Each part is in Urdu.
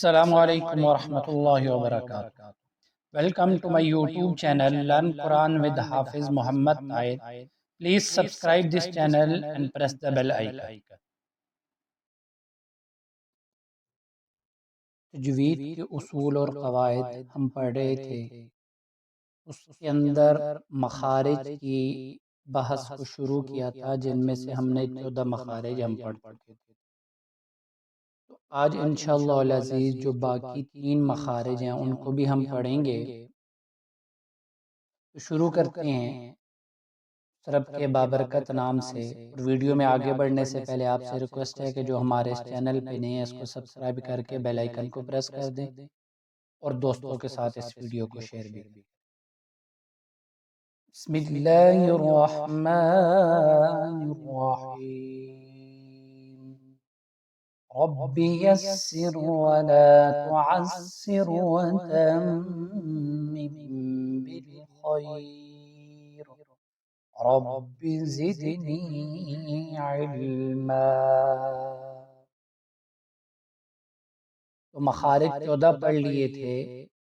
السلام علیکم ورحمۃ اللہ وبرکاتہ۔ Welcome to my YouTube channel learn Quran with Hafiz Muhammad Tahir. Please subscribe this channel and press the bell icon. تجوید کے اصول اور قواعد ہم پڑھ رہے تھے، اس کے اندر مخارج کی بحث کو شروع کیا تھا، جن میں سے ہم نے 14 مخارج ہم پڑھ چکے تھے۔ تو آج انشاءاللہ العزیز جو باقی 3 مخارج ہیں ان کو بھی ہم پڑھیں گے۔ تو شروع کرتے ہیں رب کے بابرکت نام سے۔ اور ویڈیو میں آگے بڑھنے سے پہلے آپ سے ریکویسٹ ہے کہ جو ہمارے اس چینل پہ نہیں ہے اس کو سبسکرائب کر کے بیل آئیکن کو پریس کر دیں اور دوستوں کے ساتھ اس ویڈیو کو شیئر بھی کریں۔ بسم اللہ الرحمن الرحیم۔ رب یسر ولا تعسر وتمم بالخیر رب زدنی علما۔ تو مخارج 14 پڑھ لیے تھے،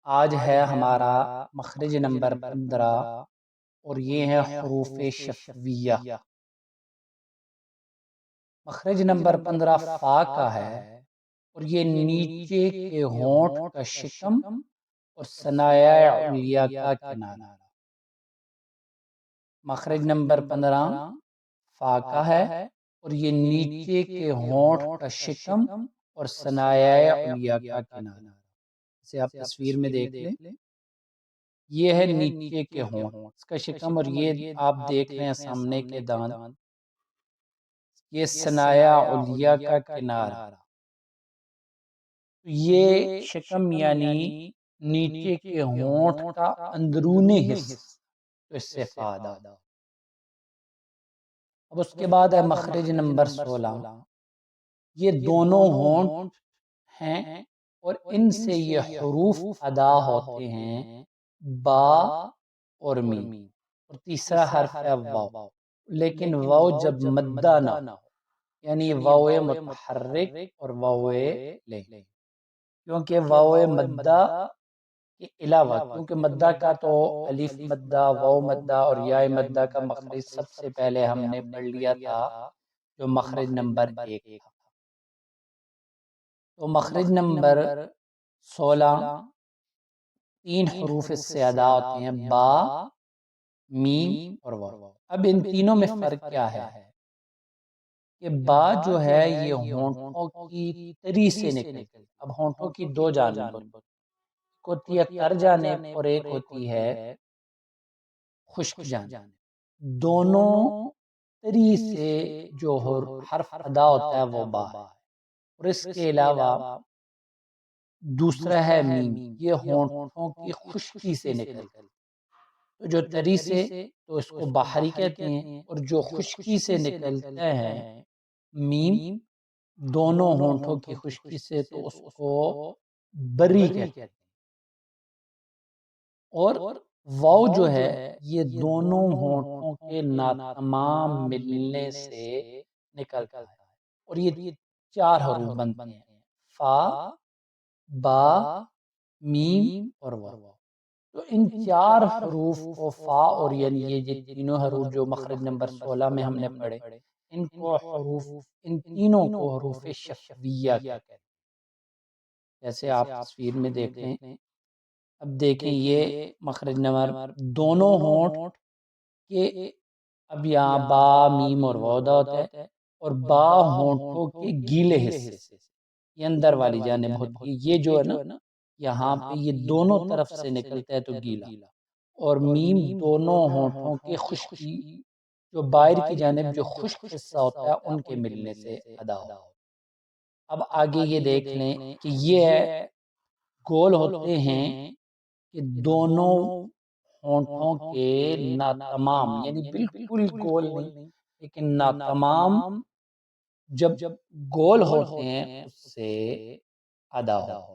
آج ہے ہمارا مخرج نمبر 15 اور یہ ہے حروف شفویہ۔ مخرج نمبر 15 فا کا ہے اور یہ نیچے کے ہونٹ کا شکم اور ثنایا علیہ کا کنارہ۔ مخرج نمبر 15 فا کا ہے اور یہ نیچے کے ہونٹ کا شکم اور ثنایا علیہ کا کنارہ۔ اسے آپ تصویر میں دیکھ لیں، یہ ہے نیچے کے ہونٹ اس کا شکم، اور یہ آپ دیکھ رہے ہیں سامنے کے دانت، یہ ثنایا علیہ کا کنارہ۔ یہ شکم یعنی نیچے کے ہونٹ کا اندرونی حصہ، تو اس سے فائدہ۔ اب اس کے بعد ہے مخرج نمبر 16، یہ دونوں ہونٹ ہیں اور ان سے یہ حروف ادا ہوتے ہیں با اور میم، اور تیسرا حرف ہے واو، لیکن واو جب مدہ نہ ہو، یعنی واو متحرک اور واو لے، کیونکہ واو مدہ کے علاوہ، کیونکہ مدہ کا تو الف مدہ، واو مدہ اور یا مدہ کا مخرج سب سے پہلے ہم نے پڑھ لیا تھا جو مخرج نمبر 1 تھا۔ تو مخرج نمبر 16 3 حروف اس سے ادا ہوتے ہیں، با، میم اور واو۔ اب ان تینوں میں فرق کیا ہے کہ با جو ہے یہ ہونٹوں کی تری سے نکلتی ہے۔ اب ہونٹوں کی 2 جانب ہوتی ہے تر جانب اور ایک ہوتی ہے خشک جانب۔ دونوں تری سے جو حرف ادا ہوتا ہے وہ با ہے، اور اس کے علاوہ دوسرا ہے میم، یہ ہونٹوں کی خشکی سے نکلتا ہے۔ تو جو تری سے تو اس کو باہری کہتے ہیں، اور جو خشکی سے نکلتا ہے میم، دونوں ہونٹوں کی خشکی سے تو اس کو بری کہتے ہیں۔ اور واو جو ہے یہ دونوں ہونٹوں کے ناتمام ملنے سے نکلتا ہے، اور یہ 4 حروف بنتے ہیں، فا، با، میم اور واو۔ تو ان 4 حروف کو فا اور یعنی یہ تینوں حروف جو مخرج نمبر 16 میں ہم نے پڑھے، ان تینوں کو حروف شفویہ کہتے ہیں، جیسے آپ تصویر میں دیکھ لیں۔ اب دیکھیں یہ مخرج نمبر دونوں ہونٹ کے، اب یہاں با، میم اور واو ادا ہوتا ہے، اور با ہونٹوں کے گیلے حصے سے، یہ اندر والی جانب ہوتی ہے، یہ جو ہے نا یہاں پہ یہ دونوں طرف سے نکلتا ہے تو گیلا، اور میم دونوں ہونٹوں کے خشکی جو باہر کی جانب جو خشک حصہ ہوتا ہے ان کے ملنے سے ادا ہو۔ اب آگے یہ دیکھ لیں کہ یہ گول ہوتے ہیں کہ دونوں ہونٹوں کے ناتمام، یعنی بالکل گول نہیں لیکن ناتمام جب گول ہوتے ہیں اس سے ادا ہو۔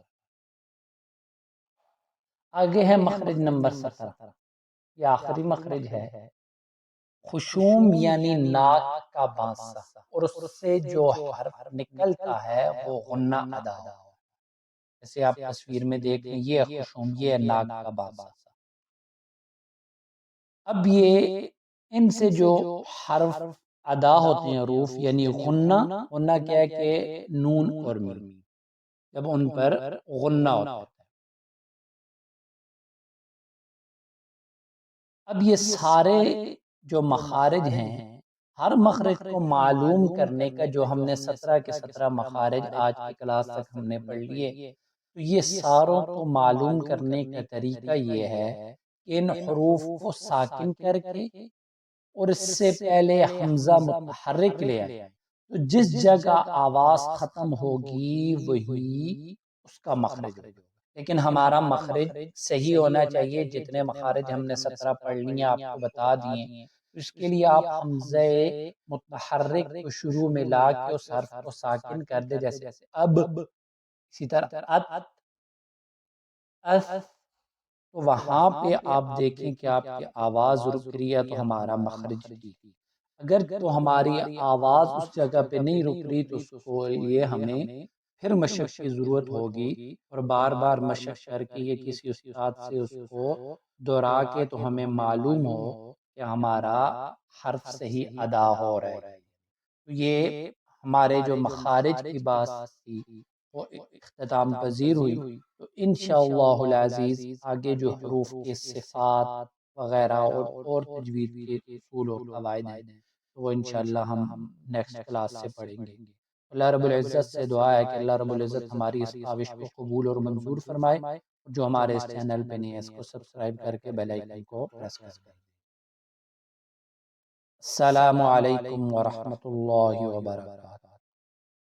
آگے ہے مخرج نمبر 17، یہ آخری مخرج ہے، خشوم یعنی ناک کا بانسا، اور اس سے جو حرف نکلتا ہے وہ غنہ ادا ہو۔ جیسے آپ تصویر میں دیکھ لیں، یہ خشوم، یہ ناک کا باسا۔ اب یہ ان سے جو حرف ادا ہوتے ہیں حروف، یعنی غنہ، غنہ کیا ہے کہ نون اور میم، جب ان پر غنہ ہوتا ہے۔ اب یہ سارے جو مخارج ہیں، ہر مخرج کو معلوم کرنے کا جو ہم نے 17 کے 17 مخارج آج کی کلاس تک ہم نے پڑھ لیے، تو یہ ساروں کو معلوم کرنے کا طریقہ یہ ہے کہ ان حروف کو ساکن کر کے اور اس سے پہلے حمزہ متحرک لے آئے، تو جس جگہ آواز ختم ہوگی وہی اس کا مخرج ہوگا۔ لیکن ہمارا مخرج صحیح ہونا چاہیے، جتنے مخارج ہم نے 17 پڑھ لیے آپ کو بتا دیے، اس کے لیے آپ حمزہ متحرک کو شروع میں لا کے اس حرف کو ساکن کر دے، جیسے اب، اسی طرح ات، اس، تو وہاں پہ آپ دیکھیں کہ آپ کی آواز رک رہی ہے تو ہمارا مخرج ٹھیک۔ اگر تو ہماری آواز اس جگہ پہ نہیں رک رہی تو اس کو یہ ہمیں پھر مشق کی ضرورت ہوگی، اور بار بار مشق کر کے یہ کسی استاد سے اس کو دہرا کے تو ہمیں معلوم ہو کہ ہمارا حرف صحیح ادا ہو رہا ہے۔ تو یہ ہمارے جو مخارج کی بات تھی وہ اختتام پذیر ہوئی، تو انشاءاللہ العزیز آگے جو حروف کے صفات وغیرہ اور تجوید کے اصول و قواعد ہیں تو وہ انشاءاللہ ہم نیکسٹ کلاس سے پڑھیں گے۔ اللہ رب العزت سے دعا ہے کہ اللہ رب العزت ہماری اس کاوش کو قبول اور منظور فرمائے، اور جو ہمارے اس چینل پہ نہیں ہے اس کو سبسکرائب کر کے بیل آئیکن کو پریس کر دیں۔ السلام علیکم ورحمۃ اللہ وبرکاتہ۔